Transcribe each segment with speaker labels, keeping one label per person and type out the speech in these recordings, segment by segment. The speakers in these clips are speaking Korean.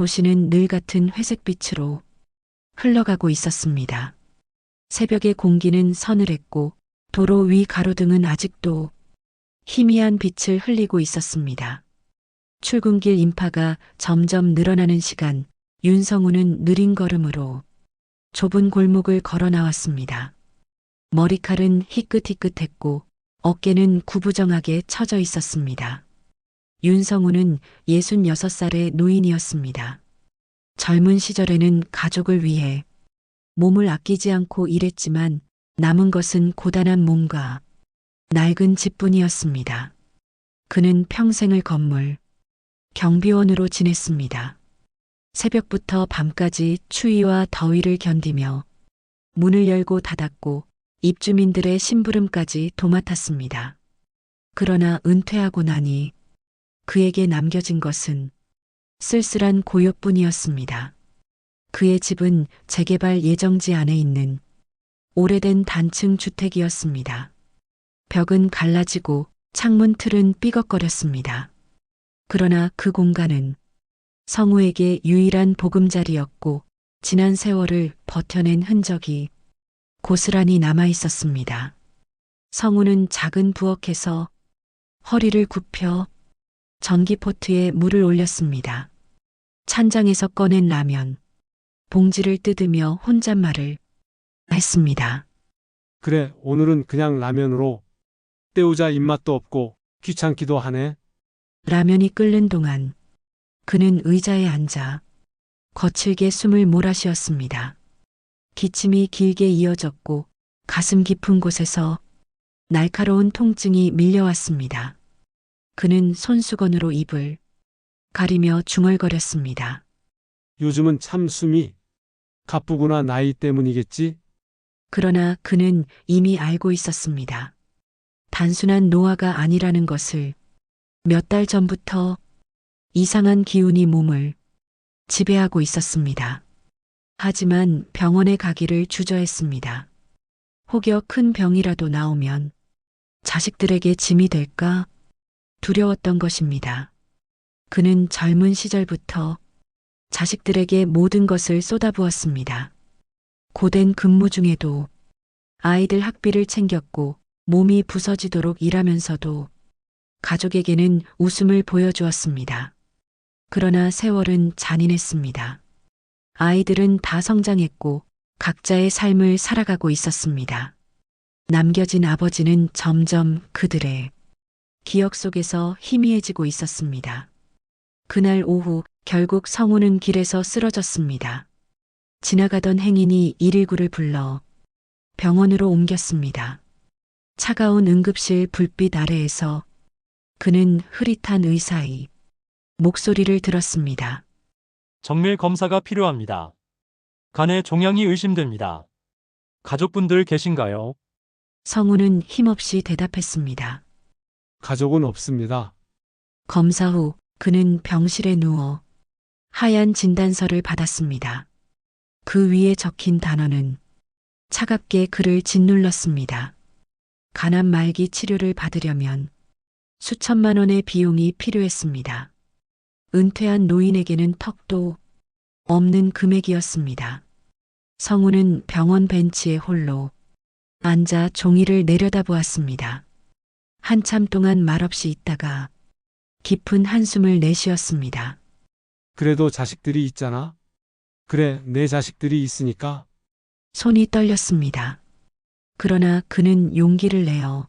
Speaker 1: 도시는 늘 같은 회색빛으로 흘러가고 있었습니다. 새벽의 공기는 서늘했고 도로 위 가로등은 아직도 희미한 빛을 흘리고 있었습니다. 출근길 인파가 점점 늘어나는 시간, 윤성우는 느린 걸음으로 좁은 골목을 걸어 나왔습니다. 머리칼은 희끗희끗했고 어깨는 구부정하게 처져 있었습니다. 윤성우는 66살의 노인이었습니다. 젊은 시절에는 가족을 위해 몸을 아끼지 않고 일했지만 남은 것은 고단한 몸과 낡은 집뿐이었습니다. 그는 평생을 건물, 경비원으로 지냈습니다. 새벽부터 밤까지 추위와 더위를 견디며 문을 열고 닫았고 입주민들의 심부름까지 도맡았습니다. 그러나 은퇴하고 나니 그에게 남겨진 것은 쓸쓸한 고요뿐이었습니다. 그의 집은 재개발 예정지 안에 있는 오래된 단층 주택이었습니다. 벽은 갈라지고 창문 틀은 삐걱거렸습니다. 그러나 그 공간은 성우에게 유일한 보금자리였고 지난 세월을 버텨낸 흔적이 고스란히 남아 있었습니다. 성우는 작은 부엌에서 허리를 굽혀 전기포트에 물을 올렸습니다. 찬장에서 꺼낸 라면, 봉지를 뜯으며 혼잣말을 했습니다.
Speaker 2: 그래, 오늘은 그냥 라면으로 때우자. 입맛도 없고 귀찮기도 하네.
Speaker 1: 라면이 끓는 동안 그는 의자에 앉아 거칠게 숨을 몰아쉬었습니다. 기침이 길게 이어졌고 가슴 깊은 곳에서 날카로운 통증이 밀려왔습니다. 그는 손수건으로 입을 가리며 중얼거렸습니다.
Speaker 2: 요즘은 참 숨이 가쁘구나. 나이 때문이겠지?
Speaker 1: 그러나 그는 이미 알고 있었습니다. 단순한 노화가 아니라는 것을. 몇 달 전부터 이상한 기운이 몸을 지배하고 있었습니다. 하지만 병원에 가기를 주저했습니다. 혹여 큰 병이라도 나오면 자식들에게 짐이 될까 두려웠던 것입니다. 그는 젊은 시절부터 자식들에게 모든 것을 쏟아부었습니다. 고된 근무 중에도 아이들 학비를 챙겼고 몸이 부서지도록 일하면서도 가족에게는 웃음을 보여주었습니다. 그러나 세월은 잔인했습니다. 아이들은 다 성장했고 각자의 삶을 살아가고 있었습니다. 남겨진 아버지는 점점 그들의 기억 속에서 희미해지고 있었습니다. 그날 오후 결국 성우는 길에서 쓰러졌습니다. 지나가던 행인이 119를 불러 병원으로 옮겼습니다. 차가운 응급실 불빛 아래에서 그는 흐릿한 의사의 목소리를 들었습니다.
Speaker 3: 정밀 검사가 필요합니다. 간에 종양이 의심됩니다. 가족분들 계신가요?
Speaker 1: 성우는 힘없이 대답했습니다.
Speaker 2: 가족은 없습니다.
Speaker 1: 검사 후 그는 병실에 누워 하얀 진단서를 받았습니다. 그 위에 적힌 단어는 차갑게 그를 짓눌렀습니다. 간암 말기 치료를 받으려면 수천만 원의 비용이 필요했습니다. 은퇴한 노인에게는 턱도 없는 금액이었습니다. 성우는 병원 벤치에 홀로 앉아 종이를 내려다보았습니다. 한참 동안 말없이 있다가 깊은 한숨을 내쉬었습니다.
Speaker 2: 그래도 자식들이 있잖아. 그래, 내 자식들이 있으니까.
Speaker 1: 손이 떨렸습니다. 그러나 그는 용기를 내어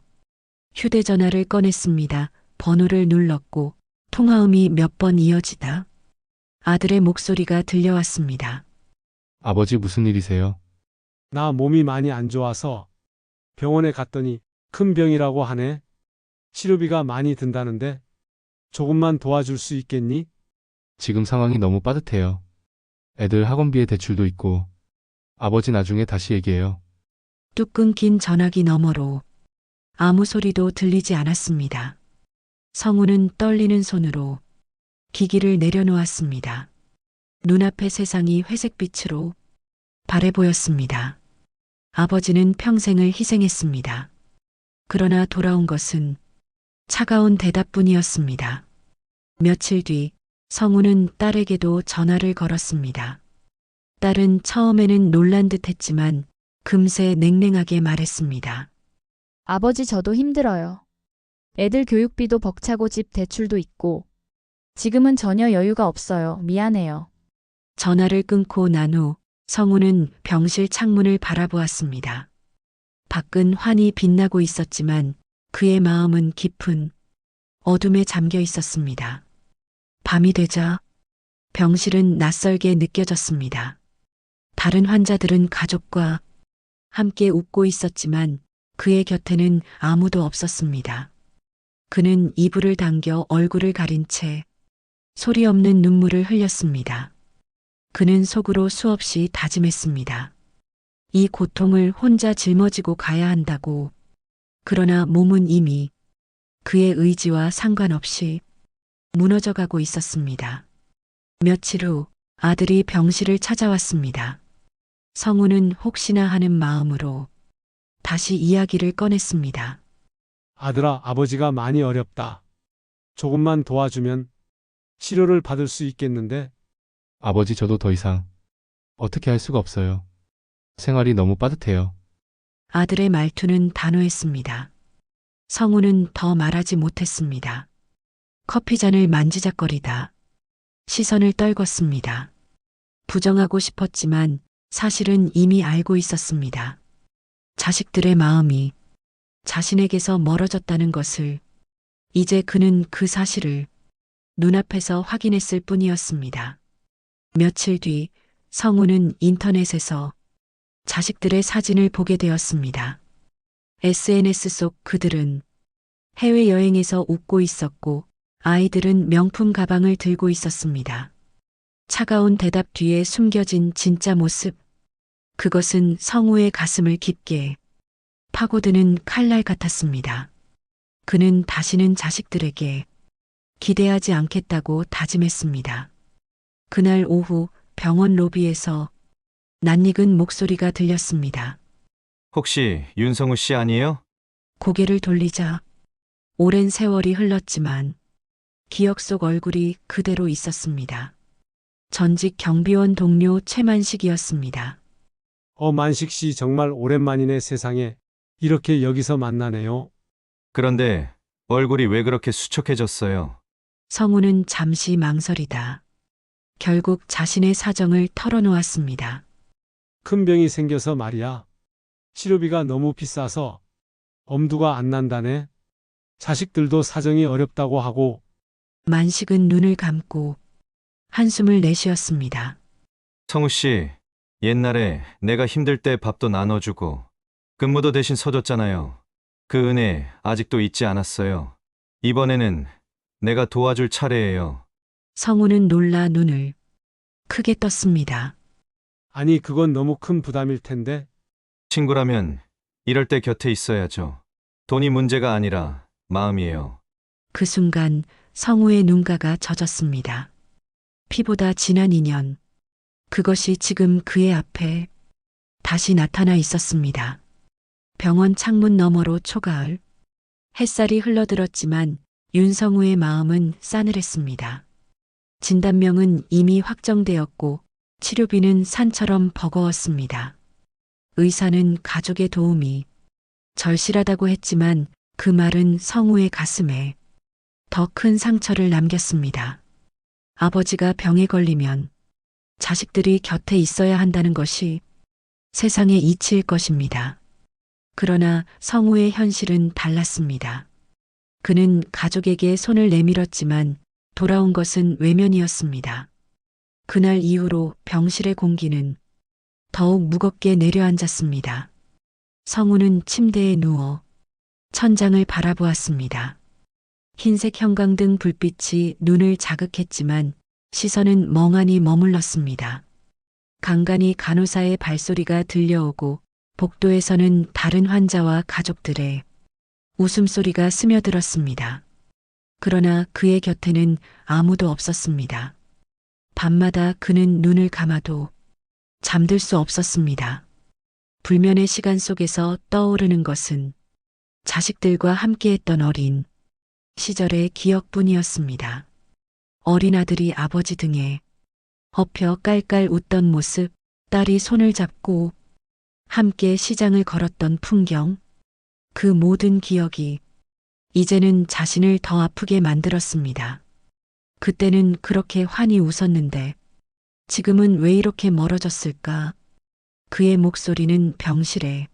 Speaker 1: 휴대전화를 꺼냈습니다. 번호를 눌렀고 통화음이 몇 번 이어지다 아들의 목소리가 들려왔습니다.
Speaker 4: 아버지 무슨 일이세요?
Speaker 2: 나 몸이 많이 안 좋아서 병원에 갔더니 큰 병이라고 하네. 치료비가 많이 든다는데 조금만 도와줄 수 있겠니?
Speaker 4: 지금 상황이 너무 빠듯해요. 애들 학원비에 대출도 있고. 아버지 나중에 다시 얘기해요.
Speaker 1: 뚝 끊긴 전화기 너머로 아무 소리도 들리지 않았습니다. 성우는 떨리는 손으로 기기를 내려놓았습니다. 눈앞의 세상이 회색빛으로 바래 보였습니다. 아버지는 평생을 희생했습니다. 그러나 돌아온 것은 차가운 대답뿐이었습니다. 며칠 뒤 성우는 딸에게도 전화를 걸었습니다. 딸은 처음에는 놀란 듯 했지만 금세 냉랭하게 말했습니다.
Speaker 5: 아버지, 저도 힘들어요. 애들 교육비도 벅차고 집 대출도 있고. 지금은 전혀 여유가 없어요. 미안해요.
Speaker 1: 전화를 끊고 난 후 성우는 병실 창문을 바라보았습니다. 밖은 환히 빛나고 있었지만 그의 마음은 깊은 어둠에 잠겨 있었습니다. 밤이 되자 병실은 낯설게 느껴졌습니다. 다른 환자들은 가족과 함께 웃고 있었지만 그의 곁에는 아무도 없었습니다. 그는 이불을 당겨 얼굴을 가린 채 소리 없는 눈물을 흘렸습니다. 그는 속으로 수없이 다짐했습니다. 이 고통을 혼자 짊어지고 가야 한다고. 그러나 몸은 이미 그의 의지와 상관없이 무너져 가고 있었습니다. 며칠 후 아들이 병실을 찾아왔습니다. 성우는 혹시나 하는 마음으로 다시 이야기를 꺼냈습니다.
Speaker 2: 아들아, 아버지가 많이 어렵다. 조금만 도와주면 치료를 받을 수 있겠는데?
Speaker 4: 아버지, 저도 더 이상 어떻게 할 수가 없어요. 생활이 너무 빠듯해요.
Speaker 1: 아들의 말투는 단호했습니다. 성우는 더 말하지 못했습니다. 커피잔을 만지작거리다 시선을 떨궜습니다. 부정하고 싶었지만 사실은 이미 알고 있었습니다. 자식들의 마음이 자신에게서 멀어졌다는 것을. 이제 그는 그 사실을 눈앞에서 확인했을 뿐이었습니다. 며칠 뒤 성우는 인터넷에서 자식들의 사진을 보게 되었습니다. SNS 속 그들은 해외여행에서 웃고 있었고 아이들은 명품 가방을 들고 있었습니다. 차가운 대답 뒤에 숨겨진 진짜 모습. 그것은 성우의 가슴을 깊게 파고드는 칼날 같았습니다. 그는 다시는 자식들에게 기대하지 않겠다고 다짐했습니다. 그날 오후 병원 로비에서 낯익은 목소리가 들렸습니다.
Speaker 6: 혹시 윤성우 씨 아니에요?
Speaker 1: 고개를 돌리자 오랜 세월이 흘렀지만 기억 속 얼굴이 그대로 있었습니다. 전직 경비원 동료 최만식이었습니다.
Speaker 2: 만식 씨 정말 오랜만이네. 세상에. 이렇게 여기서 만나네요.
Speaker 6: 그런데 얼굴이 왜 그렇게 수척해졌어요?
Speaker 1: 성우는 잠시 망설이다 결국 자신의 사정을 털어놓았습니다.
Speaker 2: 큰 병이 생겨서 말이야. 치료비가 너무 비싸서 엄두가 안 난다네. 자식들도 사정이 어렵다고 하고.
Speaker 1: 만식은 눈을 감고 한숨을 내쉬었습니다.
Speaker 6: 성우 씨, 옛날에 내가 힘들 때 밥도 나눠주고 근무도 대신 서줬잖아요. 그 은혜 아직도 잊지 않았어요. 이번에는 내가 도와줄 차례예요.
Speaker 1: 성우는 놀라 눈을 크게 떴습니다.
Speaker 2: 아니, 그건 너무 큰 부담일 텐데.
Speaker 6: 친구라면 이럴 때 곁에 있어야죠. 돈이 문제가 아니라 마음이에요.
Speaker 1: 그 순간 성우의 눈가가 젖었습니다. 피보다 진한 인연. 그것이 지금 그의 앞에 다시 나타나 있었습니다. 병원 창문 너머로 초가을. 햇살이 흘러들었지만 윤성우의 마음은 싸늘했습니다. 진단명은 이미 확정되었고 치료비는 산처럼 버거웠습니다. 의사는 가족의 도움이 절실하다고 했지만 그 말은 성우의 가슴에 더 큰 상처를 남겼습니다. 아버지가 병에 걸리면 자식들이 곁에 있어야 한다는 것이 세상의 이치일 것입니다. 그러나 성우의 현실은 달랐습니다. 그는 가족에게 손을 내밀었지만 돌아온 것은 외면이었습니다. 그날 이후로 병실의 공기는 더욱 무겁게 내려앉았습니다. 성우는 침대에 누워 천장을 바라보았습니다. 흰색 형광등 불빛이 눈을 자극했지만 시선은 멍하니 머물렀습니다. 간간히 간호사의 발소리가 들려오고 복도에서는 다른 환자와 가족들의 웃음소리가 스며들었습니다. 그러나 그의 곁에는 아무도 없었습니다. 밤마다 그는 눈을 감아도 잠들 수 없었습니다. 불면의 시간 속에서 떠오르는 것은 자식들과 함께했던 어린 시절의 기억뿐이었습니다. 어린 아들이 아버지 등에 엎혀 깔깔 웃던 모습, 딸이 손을 잡고 함께 시장을 걸었던 풍경, 그 모든 기억이 이제는 자신을 더 아프게 만들었습니다. 그때는 그렇게 환히 웃었는데 지금은 왜 이렇게 멀어졌을까? 그의 목소리는 병실에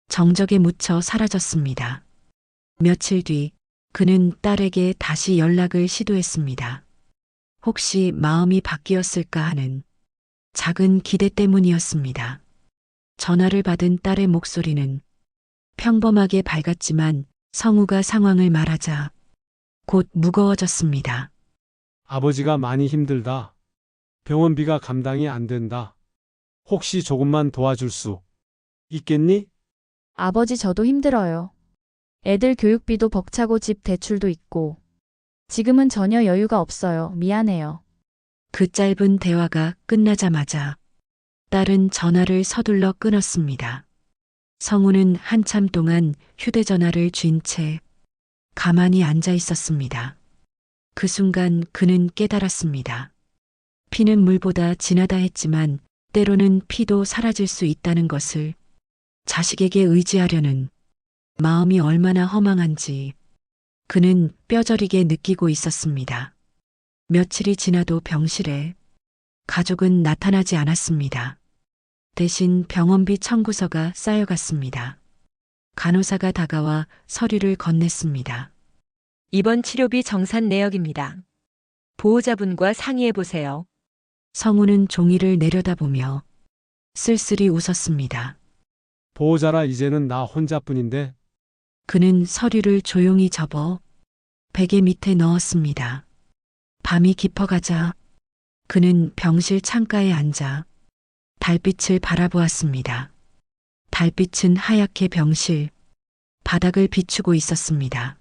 Speaker 1: 정적에 묻혀 사라졌습니다. 며칠 뒤 그는 딸에게 다시 연락을 시도했습니다. 혹시 마음이 바뀌었을까 하는 작은 기대 때문이었습니다. 전화를 받은 딸의 목소리는 평범하게 밝았지만 성우가 상황을 말하자 곧 무거워졌습니다.
Speaker 2: 아버지가 많이 힘들다. 병원비가 감당이 안 된다. 혹시 조금만 도와줄 수 있겠니?
Speaker 5: 아버지 저도 힘들어요. 애들 교육비도 벅차고 집 대출도 있고. 지금은 전혀 여유가 없어요. 미안해요.
Speaker 1: 그 짧은 대화가 끝나자마자 딸은 전화를 서둘러 끊었습니다. 성우는 한참 동안 휴대전화를 쥔 채 가만히 앉아 있었습니다. 그 순간 그는 깨달았습니다. 피는 물보다 진하다 했지만 때로는 피도 사라질 수 있다는 것을, 자식에게 의지하려는 마음이 얼마나 허망한지 그는 뼈저리게 느끼고 있었습니다. 며칠이 지나도 병실에 가족은 나타나지 않았습니다. 대신 병원비 청구서가 쌓여갔습니다. 간호사가 다가와 서류를 건넸습니다.
Speaker 7: 이번 치료비 정산 내역입니다. 보호자분과 상의해 보세요.
Speaker 1: 성우는 종이를 내려다보며 쓸쓸히 웃었습니다.
Speaker 2: 보호자라 이제는 나 혼자뿐인데
Speaker 1: 그는 서류를 조용히 접어 베개 밑에 넣었습니다. 밤이 깊어가자 그는 병실 창가에 앉아 달빛을 바라보았습니다. 달빛은 하얗게 병실 바닥을 비추고 있었습니다.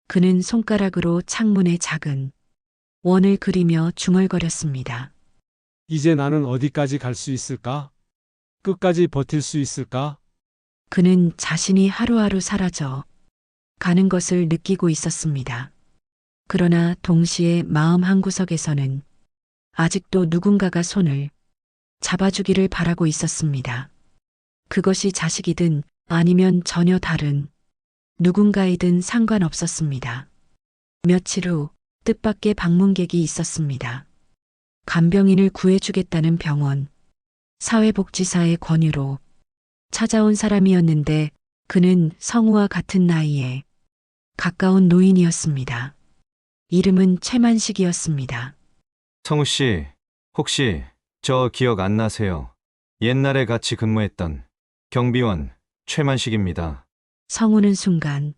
Speaker 1: 그는 손가락으로 창문의 작은 원을 그리며 중얼거렸습니다.
Speaker 2: 이제 나는 어디까지 갈 수 있을까? 끝까지 버틸 수 있을까?
Speaker 1: 그는 자신이 하루하루 사라져 가는 것을 느끼고 있었습니다. 그러나 동시에 마음 한구석에서는 아직도 누군가가 손을 잡아주기를 바라고 있었습니다. 그것이 자식이든 아니면 전혀 다른 누군가이든 상관없었습니다. 며칠 후 뜻밖의 방문객이 있었습니다. 간병인을 구해주겠다는 병원, 사회복지사의 권유로 찾아온 사람이었는데 그는 성우와 같은 나이에 가까운 노인이었습니다. 이름은 최만식이었습니다.
Speaker 6: 성우 씨, 혹시 저 기억 안 나세요? 옛날에 같이 근무했던 경비원 최만식입니다.
Speaker 1: 성우는 순간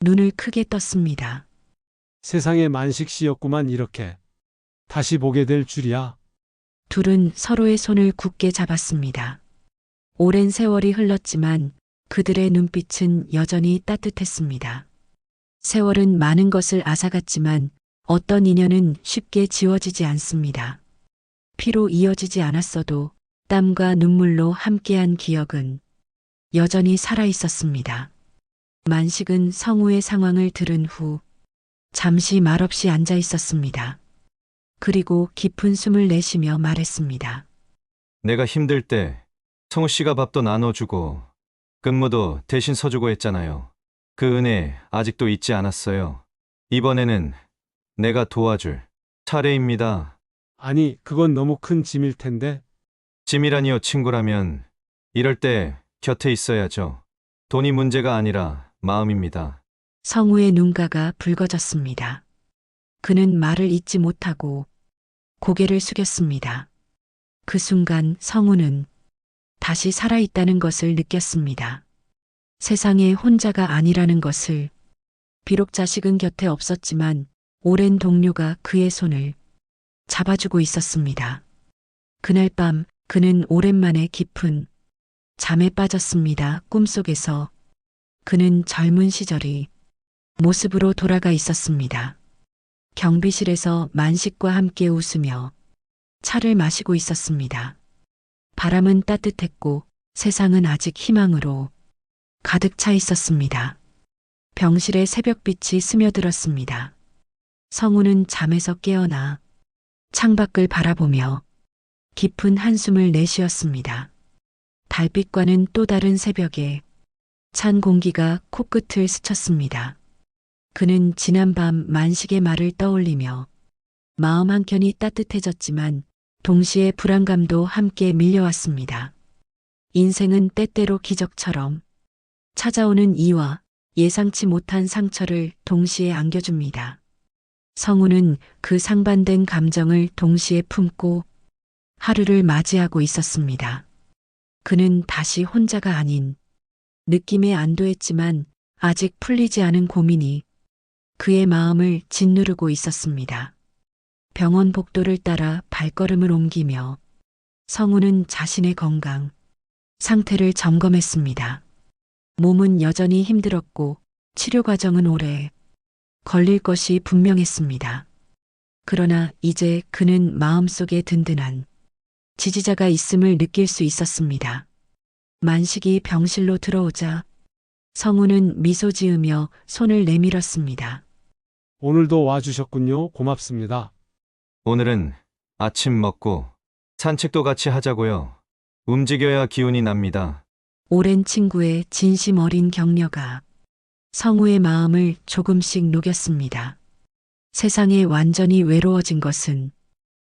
Speaker 1: 눈을 크게 떴습니다.
Speaker 2: 세상에 만식 씨였구만 이렇게. 다시 보게 될 줄이야.
Speaker 1: 둘은 서로의 손을 굳게 잡았습니다. 오랜 세월이 흘렀지만 그들의 눈빛은 여전히 따뜻했습니다. 세월은 많은 것을 앗아갔지만 어떤 인연은 쉽게 지워지지 않습니다. 피로 이어지지 않았어도 땀과 눈물로 함께한 기억은 여전히 살아 있었습니다. 만식은 성우의 상황을 들은 후 잠시 말없이 앉아 있었습니다. 그리고 깊은 숨을 내쉬며 말했습니다.
Speaker 6: 내가 힘들 때 성우 씨가 밥도 나눠주고 근무도 대신 서주고 했잖아요. 그 은혜 아직도 잊지 않았어요. 이번에는 내가 도와줄 차례입니다.
Speaker 2: 아니, 그건 너무 큰 짐일 텐데.
Speaker 6: 짐이라니요, 친구라면 이럴 때 곁에 있어야죠. 돈이 문제가 아니라 마음입니다.
Speaker 1: 성우의 눈가가 붉어졌습니다. 그는 말을 잇지 못하고 고개를 숙였습니다. 그 순간 성우는 다시 살아있다는 것을 느꼈습니다. 세상에 혼자가 아니라는 것을. 비록 자식은 곁에 없었지만 오랜 동료가 그의 손을 잡아주고 있었습니다. 그날 밤 그는 오랜만에 깊은 잠에 빠졌습니다. 꿈속에서 그는 젊은 시절이 모습으로 돌아가 있었습니다. 경비실에서 만식과 함께 웃으며 차를 마시고 있었습니다. 바람은 따뜻했고 세상은 아직 희망으로 가득 차 있었습니다. 병실에 새벽빛이 스며들었습니다. 성우는 잠에서 깨어나 창밖을 바라보며 깊은 한숨을 내쉬었습니다. 달빛과는 또 다른 새벽에 찬 공기가 코끝을 스쳤습니다. 그는 지난밤 만식의 말을 떠올리며 마음 한켠이 따뜻해졌지만 동시에 불안감도 함께 밀려왔습니다. 인생은 때때로 기적처럼 찾아오는 이와 예상치 못한 상처를 동시에 안겨줍니다. 성우는 그 상반된 감정을 동시에 품고 하루를 맞이하고 있었습니다. 그는 다시 혼자가 아닌 느낌에 안도했지만 아직 풀리지 않은 고민이 그의 마음을 짓누르고 있었습니다. 병원 복도를 따라 발걸음을 옮기며 성우는 자신의 건강 상태를 점검했습니다. 몸은 여전히 힘들었고 치료 과정은 오래 걸릴 것이 분명했습니다. 그러나 이제 그는 마음속에 든든한 지지자가 있음을 느낄 수 있었습니다. 만식이 병실로 들어오자 성우는 미소 지으며 손을 내밀었습니다.
Speaker 2: 오늘도 와주셨군요. 고맙습니다.
Speaker 6: 오늘은 아침 먹고 산책도 같이 하자고요. 움직여야 기운이 납니다.
Speaker 1: 오랜 친구의 진심 어린 격려가 성우의 마음을 조금씩 녹였습니다. 세상에 완전히 외로워진 것은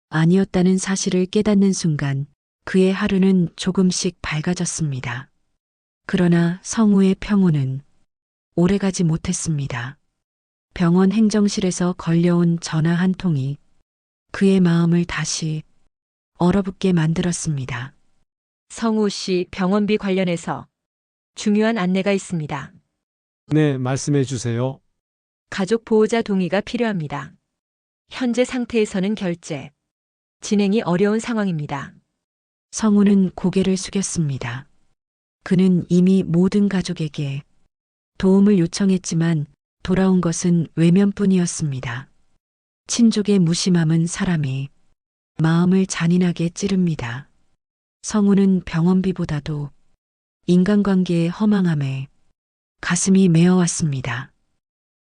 Speaker 1: 아니었다는 사실을 깨닫는 순간 그의 하루는 조금씩 밝아졌습니다. 그러나 성우의 평온은 오래가지 못했습니다. 병원 행정실에서 걸려온 전화 한 통이 그의 마음을 다시 얼어붙게 만들었습니다.
Speaker 7: 성우 씨 병원비 관련해서 중요한 안내가 있습니다.
Speaker 2: 네, 말씀해 주세요.
Speaker 7: 가족 보호자 동의가 필요합니다. 현재 상태에서는 결제, 진행이 어려운 상황입니다.
Speaker 1: 성우는 고개를 숙였습니다. 그는 이미 모든 가족에게 도움을 요청했지만 돌아온 것은 외면뿐이었습니다. 친족의 무심함은 사람이 마음을 잔인하게 찌릅니다. 성우는 병원비보다도 인간관계의 허망함에 가슴이 메어왔습니다.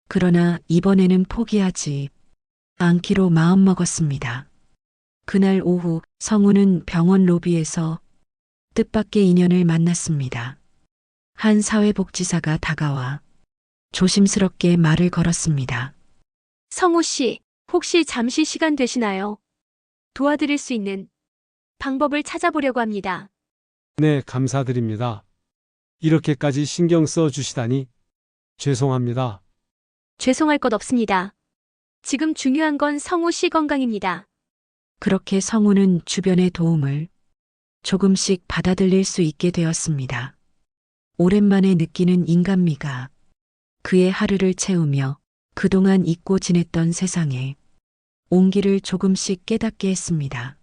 Speaker 1: 그러나 이번에는 포기하지 않기로 마음먹었습니다. 그날 오후 성우는 병원 로비에서 뜻밖의 인연을 만났습니다. 한 사회복지사가 다가와 조심스럽게 말을 걸었습니다.
Speaker 8: 성우 씨, 혹시 잠시 시간 되시나요? 도와드릴 수 있는 방법을 찾아보려고 합니다.
Speaker 2: 네, 감사드립니다. 이렇게까지 신경 써 주시다니 죄송합니다.
Speaker 8: 죄송할 것 없습니다. 지금 중요한 건 성우 씨 건강입니다.
Speaker 1: 그렇게 성우는 주변의 도움을 조금씩 받아들일 수 있게 되었습니다. 오랜만에 느끼는 인간미가 그의 하루를 채우며 그동안 잊고 지냈던 세상에 온기를 조금씩 깨닫게 했습니다.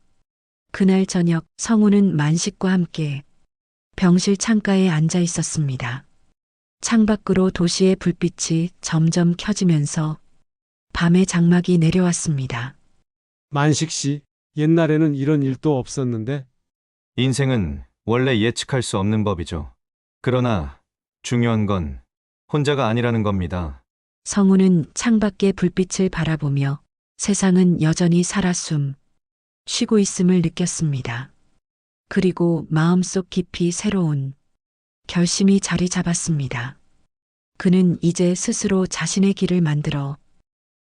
Speaker 1: 그날 저녁 성우는 만식과 함께 병실 창가에 앉아 있었습니다. 창밖으로 도시의 불빛이 점점 켜지면서 밤의 장막이 내려왔습니다.
Speaker 2: 만식 씨, 옛날에는 이런 일도 없었는데
Speaker 6: 인생은 원래 예측할 수 없는 법이죠. 그러나 중요한 건 혼자가 아니라는 겁니다.
Speaker 1: 성우는 창밖의 불빛을 바라보며 세상은 여전히 살아 쉬고 있음을 느꼈습니다. 그리고 마음속 깊이 새로운 결심이 자리 잡았습니다. 그는 이제 스스로 자신의 길을 만들어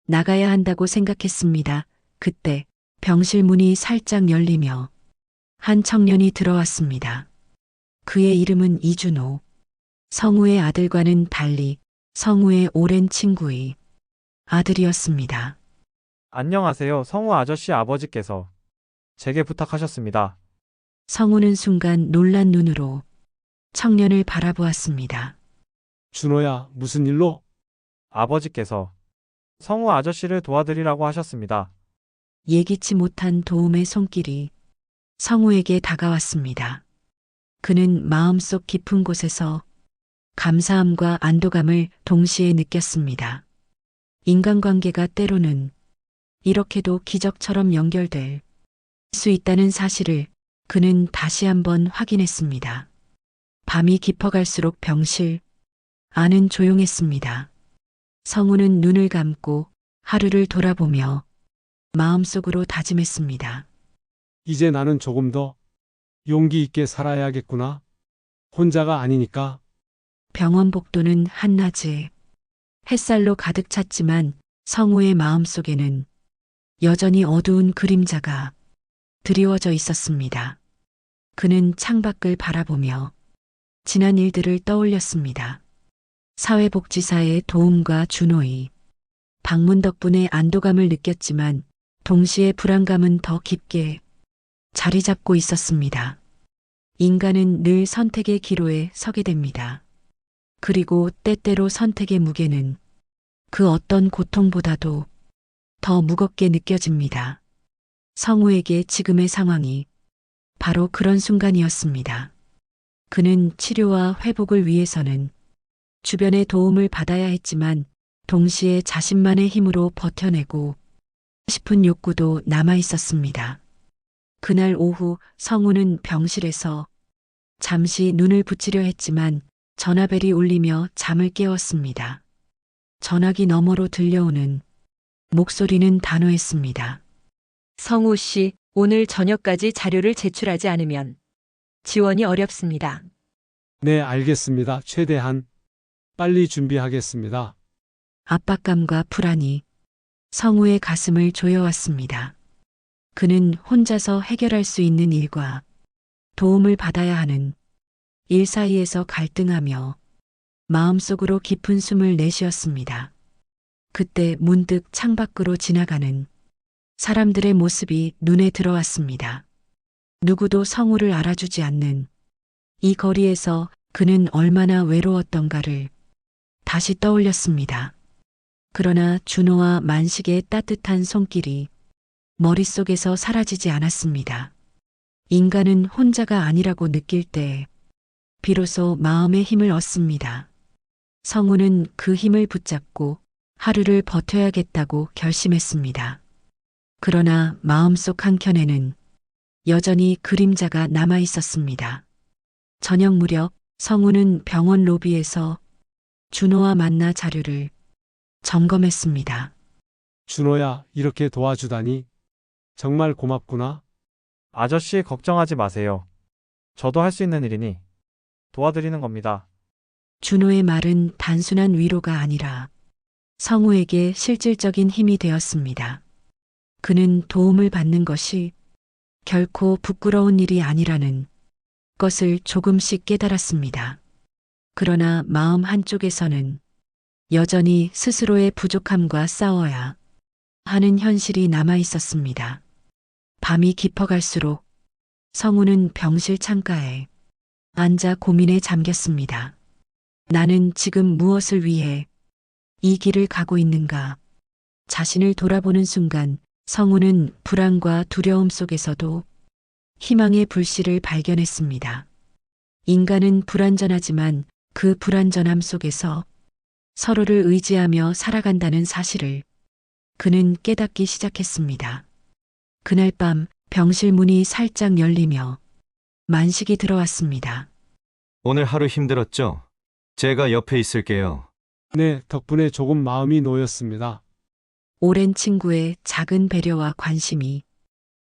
Speaker 1: 나가야 한다고 생각했습니다. 그때 병실 문이 살짝 열리며 한 청년이 들어왔습니다. 그의 이름은 이준호. 성우의 아들과는 달리 성우의 오랜 친구의 아들이었습니다.
Speaker 9: 안녕하세요. 성우 아저씨 아버지께서 제게 부탁하셨습니다.
Speaker 1: 성우는 순간 놀란 눈으로 청년을 바라보았습니다.
Speaker 2: 준호야, 무슨 일로?
Speaker 9: 아버지께서 성우 아저씨를 도와드리라고 하셨습니다.
Speaker 1: 예기치 못한 도움의 손길이 성우에게 다가왔습니다. 그는 마음속 깊은 곳에서 감사함과 안도감을 동시에 느꼈습니다. 인간관계가 때로는 이렇게도 기적처럼 연결될 수 있다는 사실을 그는 다시 한번 확인했습니다. 밤이 깊어갈수록 병실 안은 조용했습니다. 성우는 눈을 감고 하루를 돌아보며 마음속으로 다짐했습니다.
Speaker 2: 이제 나는 조금 더 용기 있게 살아야겠구나. 혼자가 아니니까.
Speaker 1: 병원 복도는 한낮에 햇살로 가득 찼지만 성우의 마음속에는 여전히 어두운 그림자가 드리워져 있었습니다. 그는 창밖을 바라보며 지난 일들을 떠올렸습니다. 사회복지사의 도움과 준호의 방문 덕분에 안도감을 느꼈지만 동시에 불안감은 더 깊게 자리 잡고 있었습니다. 인간은 늘 선택의 기로에 서게 됩니다. 그리고 때때로 선택의 무게는 그 어떤 고통보다도 더 무겁게 느껴집니다. 성우에게 지금의 상황이 바로 그런 순간이었습니다. 그는 치료와 회복을 위해서는 주변의 도움을 받아야 했지만 동시에 자신만의 힘으로 버텨내고 싶은 욕구도 남아 있었습니다. 그날 오후 성우는 병실에서 잠시 눈을 붙이려 했지만 전화벨이 울리며 잠을 깨웠습니다. 전화기 너머로 들려오는 목소리는 단호했습니다.
Speaker 7: 성우 씨, 오늘 저녁까지 자료를 제출하지 않으면 지원이 어렵습니다.
Speaker 2: 네, 알겠습니다. 최대한 빨리 준비하겠습니다.
Speaker 1: 압박감과 불안이 성우의 가슴을 조여왔습니다. 그는 혼자서 해결할 수 있는 일과 도움을 받아야 하는 일 사이에서 갈등하며 마음속으로 깊은 숨을 내쉬었습니다. 그때 문득 창밖으로 지나가는 사람들의 모습이 눈에 들어왔습니다. 누구도 성우를 알아주지 않는 이 거리에서 그는 얼마나 외로웠던가를 다시 떠올렸습니다. 그러나 준호와 만식의 따뜻한 손길이 머릿속에서 사라지지 않았습니다. 인간은 혼자가 아니라고 느낄 때 비로소 마음의 힘을 얻습니다. 성우는 그 힘을 붙잡고 하루를 버텨야겠다고 결심했습니다. 그러나 마음속 한켠에는 여전히 그림자가 남아 있었습니다. 저녁 무렵 성우는 병원 로비에서 준호와 만나 자료를 점검했습니다.
Speaker 2: 준호야, 이렇게 도와주다니 정말 고맙구나.
Speaker 9: 아저씨 걱정하지 마세요. 저도 할 수 있는 일이니 도와드리는 겁니다.
Speaker 1: 준호의 말은 단순한 위로가 아니라 성우에게 실질적인 힘이 되었습니다. 그는 도움을 받는 것이 결코 부끄러운 일이 아니라는 것을 조금씩 깨달았습니다. 그러나 마음 한쪽에서는 여전히 스스로의 부족함과 싸워야 하는 현실이 남아 있었습니다. 밤이 깊어갈수록 성우는 병실 창가에 앉아 고민에 잠겼습니다. 나는 지금 무엇을 위해 이 길을 가고 있는가? 자신을 돌아보는 순간 성우는 불안과 두려움 속에서도 희망의 불씨를 발견했습니다. 인간은 불완전하지만 그 불완전함 속에서 서로를 의지하며 살아간다는 사실을 그는 깨닫기 시작했습니다. 그날 밤 병실 문이 살짝 열리며 만식이 들어왔습니다.
Speaker 6: 오늘 하루 힘들었죠? 제가 옆에 있을게요.
Speaker 2: 네, 덕분에 조금 마음이 놓였습니다.
Speaker 1: 오랜 친구의 작은 배려와 관심이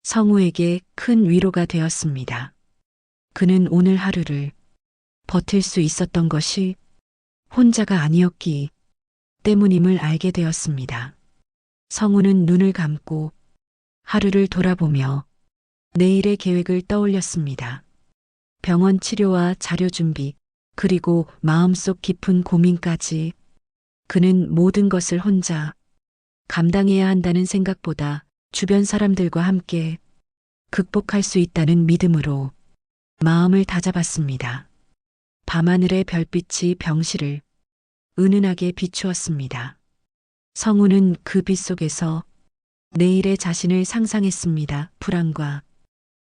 Speaker 1: 성우에게 큰 위로가 되었습니다. 그는 오늘 하루를 버틸 수 있었던 것이 혼자가 아니었기 때문임을 알게 되었습니다. 성우는 눈을 감고 하루를 돌아보며 내일의 계획을 떠올렸습니다. 병원 치료와 자료 준비, 그리고 마음속 깊은 고민까지 그는 모든 것을 혼자 감당해야 한다는 생각보다 주변 사람들과 함께 극복할 수 있다는 믿음으로 마음을 다잡았습니다. 밤하늘의 별빛이 병실을 은은하게 비추었습니다. 성우는 그 빛 속에서 내일의 자신을 상상했습니다. 불안과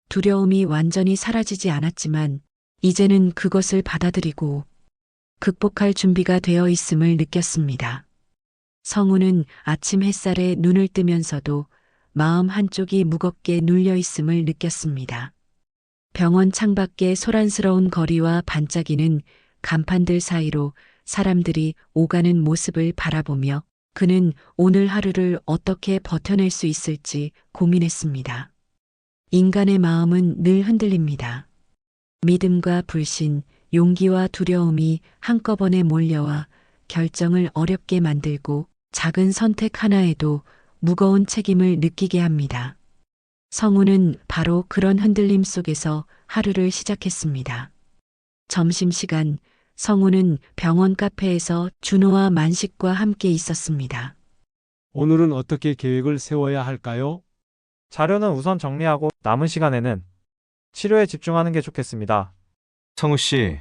Speaker 1: 두려움이 완전히 사라지지 않았지만 이제는 그것을 받아들이고 극복할 준비가 되어 있음을 느꼈습니다. 성우는 아침 햇살에 눈을 뜨면서도 마음 한쪽이 무겁게 눌려 있음을 느꼈습니다. 병원 창밖의 소란스러운 거리와 반짝이는 간판들 사이로 사람들이 오가는 모습을 바라보며 그는 오늘 하루를 어떻게 버텨낼 수 있을지 고민했습니다. 인간의 마음은 늘 흔들립니다. 믿음과 불신, 용기와 두려움이 한꺼번에 몰려와 결정을 어렵게 만들고 작은 선택 하나에도 무거운 책임을 느끼게 합니다. 성우는 바로 그런 흔들림 속에서 하루를 시작했습니다. 점심시간, 성우는 병원 카페에서 준호와 만식과 함께 있었습니다.
Speaker 2: 오늘은 어떻게 계획을 세워야 할까요?
Speaker 9: 자료는 우선 정리하고 남은 시간에는 치료에 집중하는 게 좋겠습니다.
Speaker 6: 성우 씨,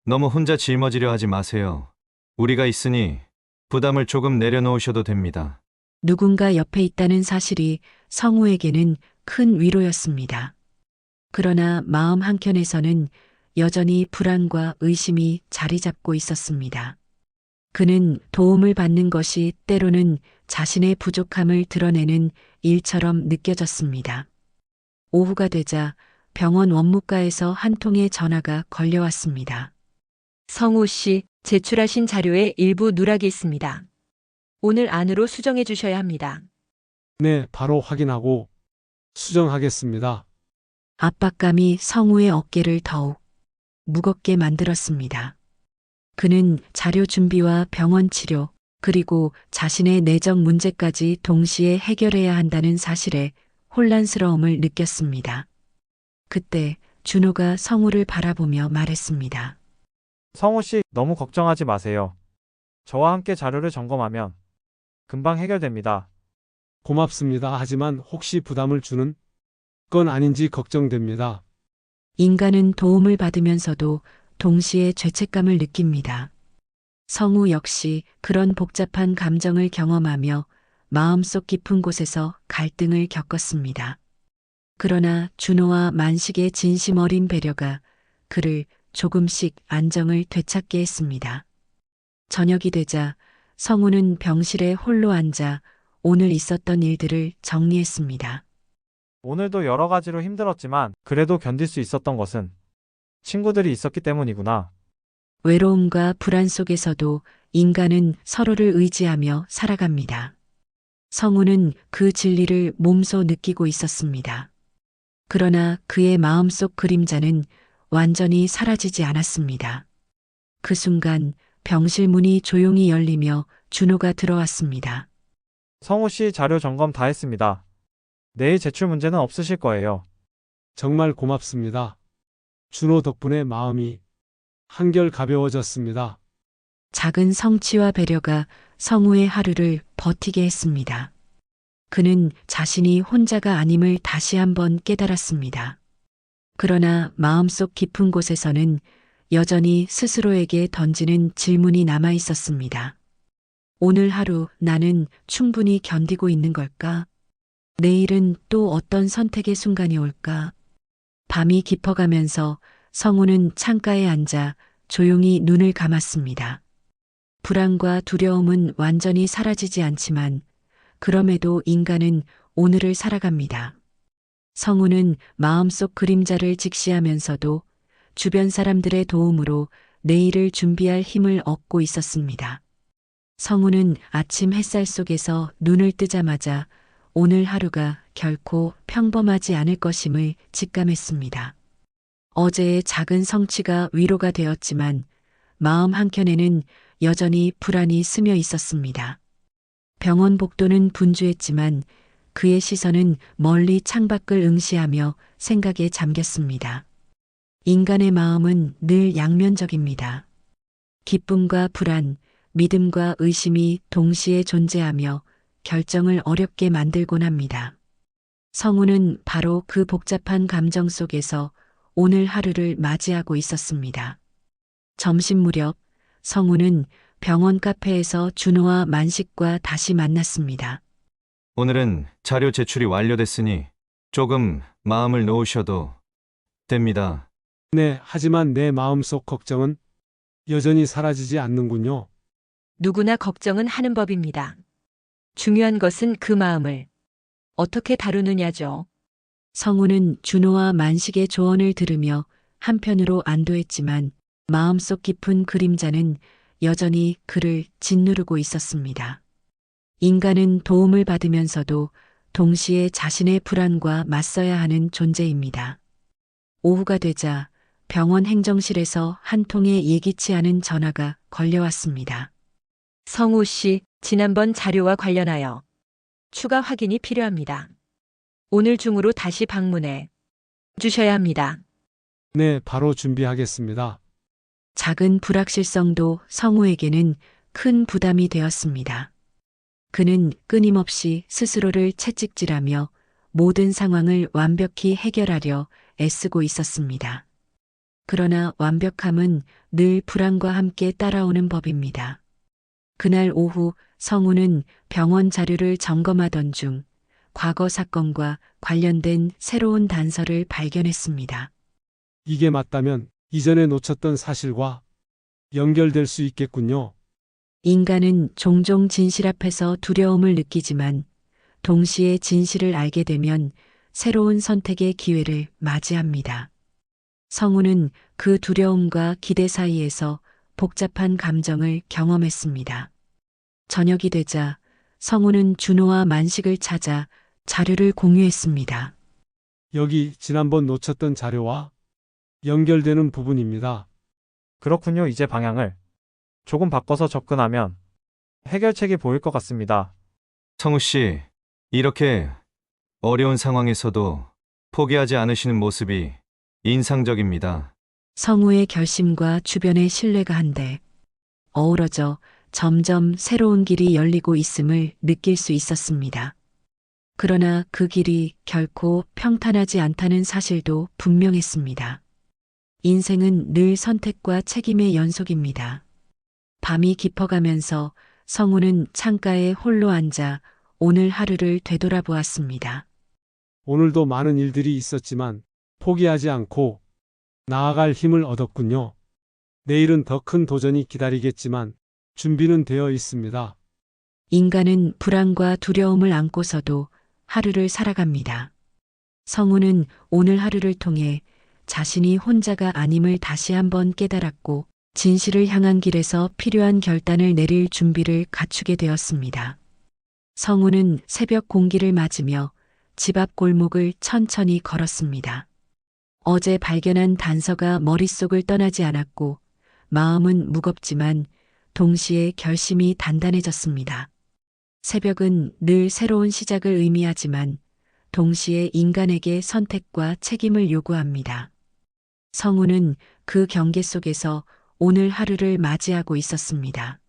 Speaker 6: 너무 혼자 짊어지려 하지 마세요. 우리가 있으니 부담을 조금 내려놓으셔도 됩니다.
Speaker 1: 누군가 옆에 있다는 사실이 성우에게는 큰 위로였습니다. 그러나 마음 한켠에서는 여전히 불안과 의심이 자리 잡고 있었습니다. 그는 도움을 받는 것이 때로는 자신의 부족함을 드러내는 일처럼 느껴졌습니다. 오후가 되자 병원 원무과에서 한 통의 전화가 걸려왔습니다.
Speaker 7: 성우 씨, 제출하신 자료에 일부 누락이 있습니다. 오늘 안으로 수정해 주셔야 합니다.
Speaker 2: 네, 바로 확인하고 수정하겠습니다.
Speaker 1: 압박감이 성우의 어깨를 더욱 무겁게 만들었습니다. 그는 자료 준비와 병원 치료, 그리고 자신의 내적 문제까지 동시에 해결해야 한다는 사실에 혼란스러움을 느꼈습니다. 그때 준호가 성우를 바라보며 말했습니다.
Speaker 9: 성우 씨, 너무 걱정하지 마세요. 저와 함께 자료를 점검하면 금방 해결됩니다.
Speaker 2: 고맙습니다. 하지만 혹시 부담을 주는 건 아닌지 걱정됩니다.
Speaker 1: 인간은 도움을 받으면서도 동시에 죄책감을 느낍니다. 성우 역시 그런 복잡한 감정을 경험하며 마음속 깊은 곳에서 갈등을 겪었습니다. 그러나 준호와 만식의 진심 어린 배려가 그를 조금씩 안정을 되찾게 했습니다. 저녁이 되자 성우는 병실에 홀로 앉아 오늘 있었던 일들을 정리했습니다.
Speaker 9: 오늘도 여러 가지로 힘들었지만 그래도 견딜 수 있었던 것은 친구들이 있었기 때문이구나.
Speaker 1: 외로움과 불안 속에서도 인간은 서로를 의지하며 살아갑니다. 성우는 그 진리를 몸소 느끼고 있었습니다. 그러나 그의 마음속 그림자는 완전히 사라지지 않았습니다. 그 순간 병실 문이 조용히 열리며 준호가 들어왔습니다.
Speaker 9: 성우 씨 자료 점검 다 했습니다. 내일 제출 문제는 없으실 거예요.
Speaker 2: 정말 고맙습니다. 준호 덕분에 마음이 한결 가벼워졌습니다.
Speaker 1: 작은 성취와 배려가 성우의 하루를 버티게 했습니다. 그는 자신이 혼자가 아님을 다시 한번 깨달았습니다. 그러나 마음속 깊은 곳에서는 여전히 스스로에게 던지는 질문이 남아 있었습니다. 오늘 하루 나는 충분히 견디고 있는 걸까? 내일은 또 어떤 선택의 순간이 올까? 밤이 깊어가면서 성우는 창가에 앉아 조용히 눈을 감았습니다. 불안과 두려움은 완전히 사라지지 않지만 그럼에도 인간은 오늘을 살아갑니다. 성우는 마음속 그림자를 직시하면서도 주변 사람들의 도움으로 내일을 준비할 힘을 얻고 있었습니다. 성우는 아침 햇살 속에서 눈을 뜨자마자 오늘 하루가 결코 평범하지 않을 것임을 직감했습니다. 어제의 작은 성취가 위로가 되었지만 마음 한켠에는 여전히 불안이 스며 있었습니다. 병원 복도는 분주했지만 그의 시선은 멀리 창밖을 응시하며 생각에 잠겼습니다. 인간의 마음은 늘 양면적입니다. 기쁨과 불안, 믿음과 의심이 동시에 존재하며 결정을 어렵게 만들곤 합니다. 성우는 바로 그 복잡한 감정 속에서 오늘 하루를 맞이하고 있었습니다. 점심 무렵 성우는 병원 카페에서 준호와 만식과 다시 만났습니다.
Speaker 6: 오늘은 자료 제출이 완료됐으니 조금 마음을 놓으셔도 됩니다.
Speaker 2: 네, 하지만 내 마음속 걱정은 여전히 사라지지 않는군요.
Speaker 7: 누구나 걱정은 하는 법입니다. 중요한 것은 그 마음을 어떻게 다루느냐죠.
Speaker 1: 성우는 준호와 만식의 조언을 들으며 한편으로 안도했지만 마음속 깊은 그림자는 여전히 그를 짓누르고 있었습니다. 인간은 도움을 받으면서도 동시에 자신의 불안과 맞서야 하는 존재입니다. 오후가 되자 병원 행정실에서 한 통의 예기치 않은 전화가 걸려왔습니다.
Speaker 7: 성우 씨, 지난번 자료와 관련하여 추가 확인이 필요합니다. 오늘 중으로 다시 방문해 주셔야 합니다.
Speaker 2: 네, 바로 준비하겠습니다.
Speaker 1: 작은 불확실성도 성우에게는 큰 부담이 되었습니다. 그는 끊임없이 스스로를 채찍질하며 모든 상황을 완벽히 해결하려 애쓰고 있었습니다. 그러나 완벽함은 늘 불안과 함께 따라오는 법입니다. 그날 오후 성우는 병원 자료를 점검하던 중 과거 사건과 관련된 새로운 단서를 발견했습니다.
Speaker 2: 이게 맞다면 이전에 놓쳤던 사실과 연결될 수 있겠군요.
Speaker 1: 인간은 종종 진실 앞에서 두려움을 느끼지만 동시에 진실을 알게 되면 새로운 선택의 기회를 맞이합니다. 성우는 그 두려움과 기대 사이에서 복잡한 감정을 경험했습니다. 저녁이 되자 성우는 준호와 만식을 찾아 자료를 공유했습니다.
Speaker 2: 여기 지난번 놓쳤던 자료와 연결되는 부분입니다.
Speaker 9: 그렇군요. 이제 방향을 조금 바꿔서 접근하면 해결책이 보일 것 같습니다.
Speaker 6: 성우 씨, 이렇게 어려운 상황에서도 포기하지 않으시는 모습이 인상적입니다.
Speaker 1: 성우의 결심과 주변의 신뢰가 한데 어우러져 점점 새로운 길이 열리고 있음을 느낄 수 있었습니다. 그러나 그 길이 결코 평탄하지 않다는 사실도 분명했습니다. 인생은 늘 선택과 책임의 연속입니다. 밤이 깊어가면서 성우는 창가에 홀로 앉아 오늘 하루를 되돌아보았습니다.
Speaker 2: 오늘도 많은 일들이 있었지만 포기하지 않고 나아갈 힘을 얻었군요. 내일은 더 큰 도전이 기다리겠지만 준비는 되어 있습니다.
Speaker 1: 인간은 불안과 두려움을 안고서도 하루를 살아갑니다. 성우는 오늘 하루를 통해 자신이 혼자가 아님을 다시 한번 깨달았고 진실을 향한 길에서 필요한 결단을 내릴 준비를 갖추게 되었습니다. 성우는 새벽 공기를 맞으며 집 앞 골목을 천천히 걸었습니다. 어제 발견한 단서가 머릿속을 떠나지 않았고 마음은 무겁지만 동시에 결심이 단단해졌습니다. 새벽은 늘 새로운 시작을 의미하지만 동시에 인간에게 선택과 책임을 요구합니다. 성우는 그 경계 속에서 오늘 하루를 맞이하고 있었습니다.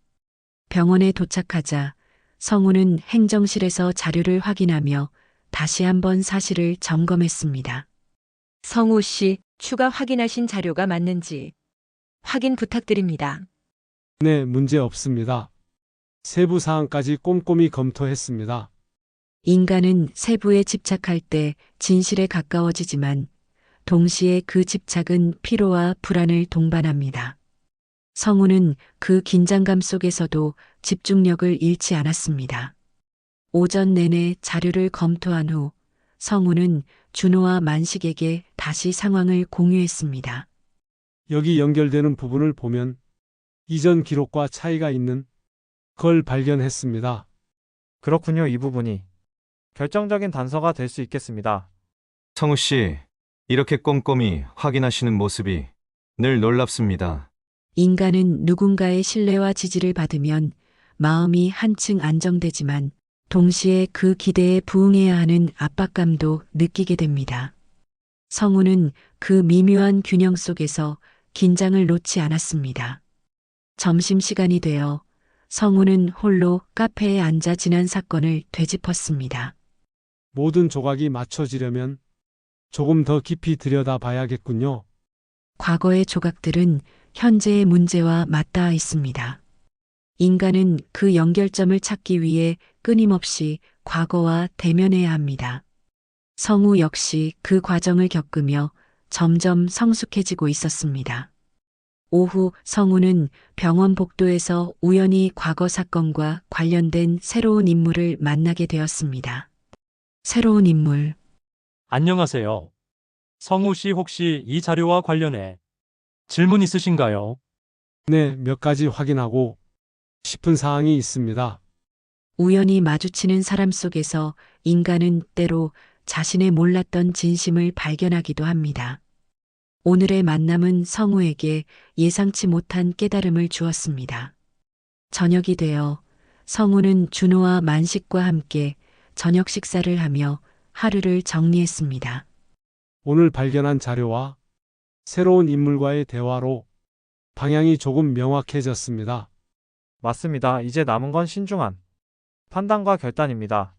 Speaker 1: 병원에 도착하자 성우는 행정실에서 자료를 확인하며 다시 한번 사실을 점검했습니다.
Speaker 7: 성우 씨, 추가 확인하신 자료가 맞는지 확인 부탁드립니다.
Speaker 2: 네, 문제 없습니다. 세부 사항까지 꼼꼼히 검토했습니다.
Speaker 1: 인간은 세부에 집착할 때 진실에 가까워지지만 동시에 그 집착은 피로와 불안을 동반합니다. 성우는 그 긴장감 속에서도 집중력을 잃지 않았습니다. 오전 내내 자료를 검토한 후 성우는 준호와 만식에게 다시 상황을 공유했습니다.
Speaker 2: 여기 연결되는 부분을 보면 이전 기록과 차이가 있는 걸 발견했습니다.
Speaker 9: 그렇군요. 이 부분이 결정적인 단서가 될 수 있겠습니다.
Speaker 6: 성우 씨, 이렇게 꼼꼼히 확인하시는 모습이 늘 놀랍습니다.
Speaker 1: 인간은 누군가의 신뢰와 지지를 받으면 마음이 한층 안정되지만 동시에 그 기대에 부응해야 하는 압박감도 느끼게 됩니다. 성우는 그 미묘한 균형 속에서 긴장을 놓지 않았습니다. 점심시간이 되어 성우는 홀로 카페에 앉아 지난 사건을 되짚었습니다.
Speaker 2: 모든 조각이 맞춰지려면 조금 더 깊이 들여다봐야겠군요.
Speaker 1: 과거의 조각들은 현재의 문제와 맞닿아 있습니다. 인간은 그 연결점을 찾기 위해 끊임없이 과거와 대면해야 합니다. 성우 역시 그 과정을 겪으며 점점 성숙해지고 있었습니다. 오후 성우는 병원 복도에서 우연히 과거 사건과 관련된 새로운 인물을 만나게 되었습니다. 새로운 인물.
Speaker 3: 안녕하세요. 성우 씨 혹시 이 자료와 관련해 질문 있으신가요?
Speaker 2: 네, 몇 가지 확인하고 싶은 사항이 있습니다.
Speaker 1: 우연히 마주치는 사람 속에서 인간은 때로 자신의 몰랐던 진심을 발견하기도 합니다. 오늘의 만남은 성우에게 예상치 못한 깨달음을 주었습니다. 저녁이 되어 성우는 준호와 만식과 함께 저녁 식사를 하며 하루를 정리했습니다.
Speaker 2: 오늘 발견한 자료와 새로운 인물과의 대화로 방향이 조금 명확해졌습니다.
Speaker 9: 맞습니다. 이제 남은 건 신중한 판단과 결단입니다.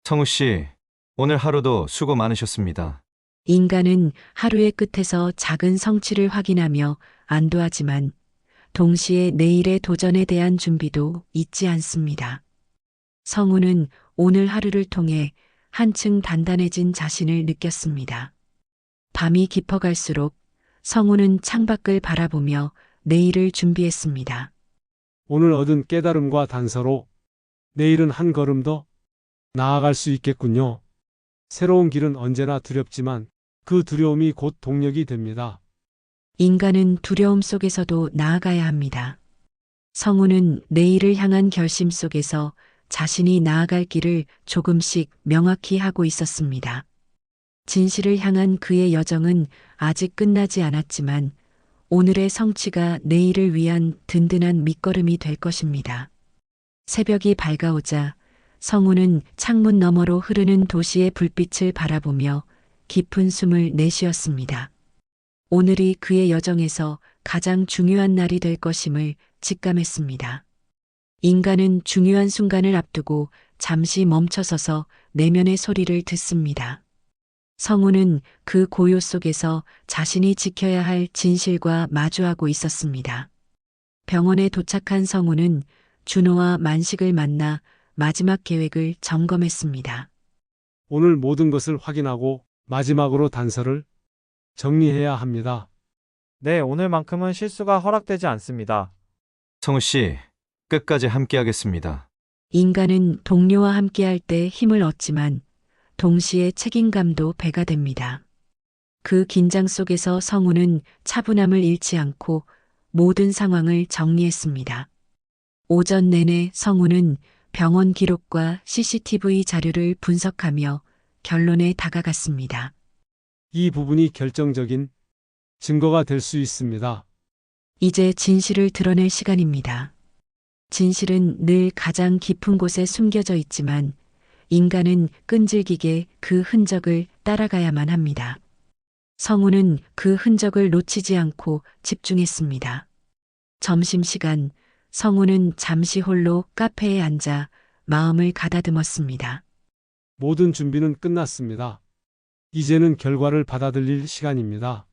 Speaker 6: 성우 씨, 오늘 하루도 수고 많으셨습니다.
Speaker 1: 인간은 하루의 끝에서 작은 성취를 확인하며 안도하지만 동시에 내일의 도전에 대한 준비도 잊지 않습니다. 성우는 오늘 하루를 통해 한층 단단해진 자신을 느꼈습니다. 밤이 깊어갈수록 성우는 창밖을 바라보며 내일을 준비했습니다.
Speaker 2: 오늘 얻은 깨달음과 단서로 내일은 한 걸음 더 나아갈 수 있겠군요. 새로운 길은 언제나 두렵지만 그 두려움이 곧 동력이 됩니다.
Speaker 1: 인간은 두려움 속에서도 나아가야 합니다. 성우는 내일을 향한 결심 속에서 자신이 나아갈 길을 조금씩 명확히 하고 있었습니다. 진실을 향한 그의 여정은 아직 끝나지 않았지만 오늘의 성취가 내일을 위한 든든한 밑거름이 될 것입니다. 새벽이 밝아오자 성우는 창문 너머로 흐르는 도시의 불빛을 바라보며 깊은 숨을 내쉬었습니다. 오늘이 그의 여정에서 가장 중요한 날이 될 것임을 직감했습니다. 인간은 중요한 순간을 앞두고 잠시 멈춰서서 내면의 소리를 듣습니다. 성우는 그 고요 속에서 자신이 지켜야 할 진실과 마주하고 있었습니다. 병원에 도착한 성우는 준호와 만식을 만나 마지막 계획을 점검했습니다.
Speaker 2: 오늘 모든 것을 확인하고 마지막으로 단서를 정리해야 합니다.
Speaker 9: 네, 오늘만큼은 실수가 허락되지 않습니다.
Speaker 6: 성우 씨, 끝까지 함께하겠습니다.
Speaker 1: 인간은 동료와 함께할 때 힘을 얻지만 동시에 책임감도 배가 됩니다. 그 긴장 속에서 성우는 차분함을 잃지 않고 모든 상황을 정리했습니다. 오전 내내 성우는 병원 기록과 CCTV 자료를 분석하며 결론에 다가갔습니다.
Speaker 2: 이 부분이 결정적인 증거가 될 수 있습니다.
Speaker 1: 이제 진실을 드러낼 시간입니다. 진실은 늘 가장 깊은 곳에 숨겨져 있지만 인간은 끈질기게 그 흔적을 따라가야만 합니다. 성우는 그 흔적을 놓치지 않고 집중했습니다. 점심시간, 성우는 잠시 홀로 카페에 앉아 마음을 가다듬었습니다.
Speaker 2: 모든 준비는 끝났습니다. 이제는 결과를 받아들일 시간입니다.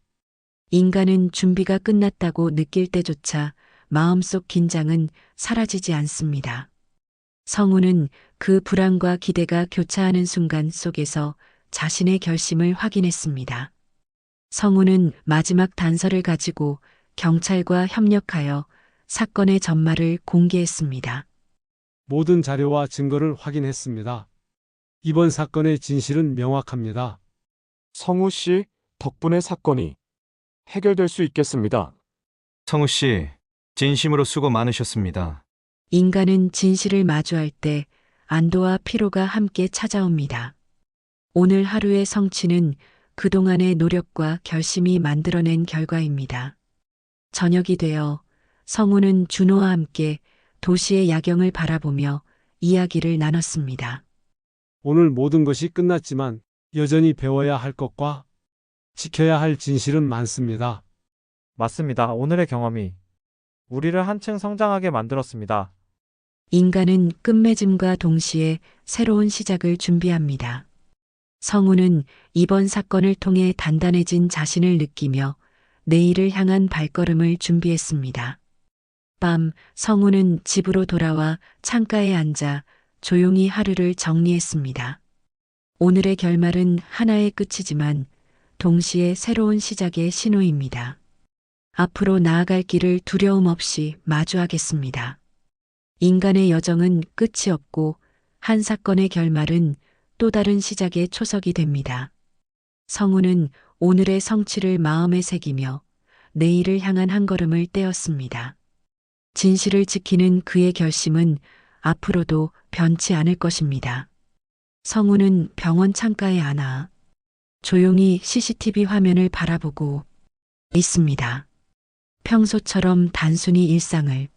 Speaker 1: 인간은 준비가 끝났다고 느낄 때조차 마음속 긴장은 사라지지 않습니다. 성우는 그 불안과 기대가 교차하는 순간 속에서 자신의 결심을 확인했습니다. 성우는 마지막 단서를 가지고 경찰과 협력하여 사건의 전말을 공개했습니다.
Speaker 2: 모든 자료와 증거를 확인했습니다. 이번 사건의 진실은 명확합니다.
Speaker 10: 성우 씨 덕분에 사건이 해결될 수 있겠습니다.
Speaker 6: 성우 씨, 진심으로 수고 많으셨습니다.
Speaker 1: 인간은 진실을 마주할 때 안도와 피로가 함께 찾아옵니다. 오늘 하루의 성취는 그동안의 노력과 결심이 만들어낸 결과입니다. 저녁이 되어 성우는 준호와 함께 도시의 야경을 바라보며 이야기를 나눴습니다.
Speaker 2: 오늘 모든 것이 끝났지만 여전히 배워야 할 것과 지켜야 할 진실은 많습니다.
Speaker 9: 맞습니다. 오늘의 경험이 우리를 한층 성장하게 만들었습니다.
Speaker 1: 인간은 끝맺음과 동시에 새로운 시작을 준비합니다. 성우는 이번 사건을 통해 단단해진 자신을 느끼며 내일을 향한 발걸음을 준비했습니다. 밤, 성우는 집으로 돌아와 창가에 앉아 조용히 하루를 정리했습니다. 오늘의 결말은 하나의 끝이지만 동시에 새로운 시작의 신호입니다. 앞으로 나아갈 길을 두려움 없이 마주하겠습니다. 인간의 여정은 끝이 없고 한 사건의 결말은 또 다른 시작의 초석이 됩니다. 성우는 오늘의 성취를 마음에 새기며 내일을 향한 한 걸음을 떼었습니다. 진실을 지키는 그의 결심은 앞으로도 변치 않을 것입니다. 성우는 병원 창가에 앉아 조용히 CCTV 화면을 바라보고 있습니다. 평소처럼 단순히 일상을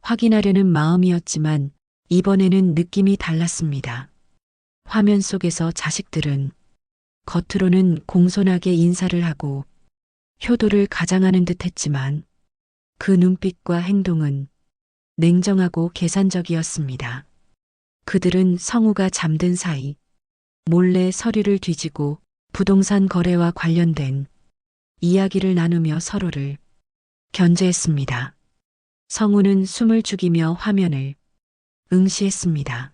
Speaker 1: 확인하려는 마음이었지만 이번에는 느낌이 달랐습니다. 화면 속에서 자식들은 겉으로는 공손하게 인사를 하고 효도를 가장하는 듯 했지만 그 눈빛과 행동은 냉정하고 계산적이었습니다. 그들은 성우가 잠든 사이 몰래 서류를 뒤지고 부동산 거래와 관련된 이야기를 나누며 서로를 견제했습니다. 성우는 숨을 죽이며 화면을 응시했습니다.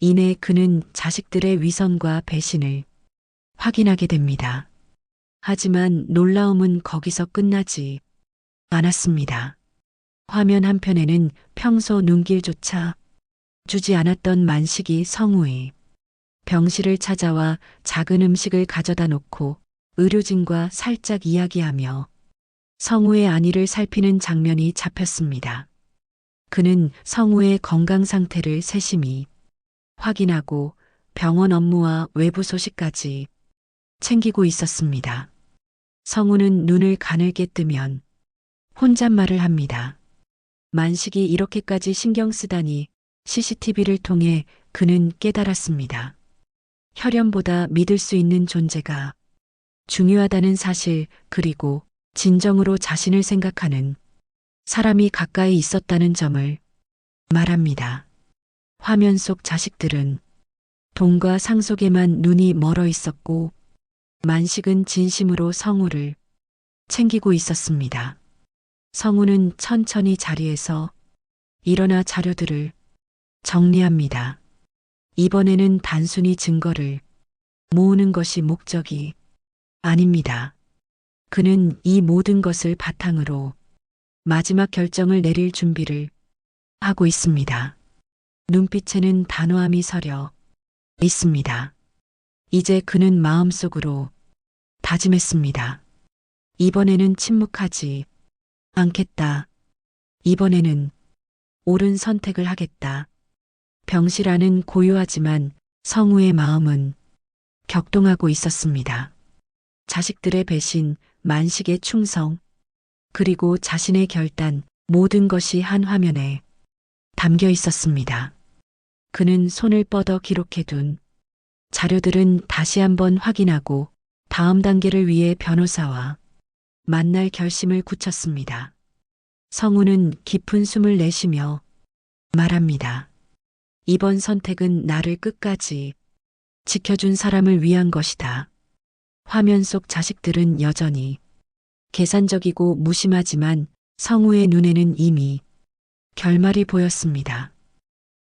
Speaker 1: 이내 그는 자식들의 위선과 배신을 확인하게 됩니다. 하지만 놀라움은 거기서 끝나지 않았습니다. 화면 한편에는 평소 눈길조차 주지 않았던 만식이 성우의 병실을 찾아와 작은 음식을 가져다 놓고 의료진과 살짝 이야기하며 성우의 안위를 살피는 장면이 잡혔습니다. 그는 성우의 건강 상태를 세심히 확인하고 병원 업무와 외부 소식까지 챙기고 있었습니다. 성우는 눈을 가늘게 뜨면 혼잣말을 합니다. 만식이 이렇게까지 신경 쓰다니. CCTV를 통해 그는 깨달았습니다. 혈연보다 믿을 수 있는 존재가 중요하다는 사실, 그리고 진정으로 자신을 생각하는 사람이 가까이 있었다는 점을 말합니다. 화면 속 자식들은 돈과 상속에만 눈이 멀어 있었고 만식은 진심으로 성우를 챙기고 있었습니다. 성우는 천천히 자리에서 일어나 자료들을 정리합니다. 이번에는 단순히 증거를 모으는 것이 목적이 아닙니다. 그는 이 모든 것을 바탕으로 마지막 결정을 내릴 준비를 하고 있습니다. 눈빛에는 단호함이 서려 있습니다. 이제 그는 마음속으로 다짐했습니다. 이번에는 침묵하지 않겠다. 이번에는 옳은 선택을 하겠다. 병실 안은 고요하지만 성우의 마음은 격동하고 있었습니다. 자식들의 배신, 만식의 충성, 그리고 자신의 결단, 모든 것이 한 화면에 담겨 있었습니다. 그는 손을 뻗어 기록해둔 자료들은 다시 한번 확인하고 다음 단계를 위해 변호사와 만날 결심을 굳혔습니다. 성우는 깊은 숨을 내쉬며 말합니다. 이번 선택은 나를 끝까지 지켜준 사람을 위한 것이다. 화면 속 자식들은 여전히 계산적이고 무심하지만 성우의 눈에는 이미 결말이 보였습니다.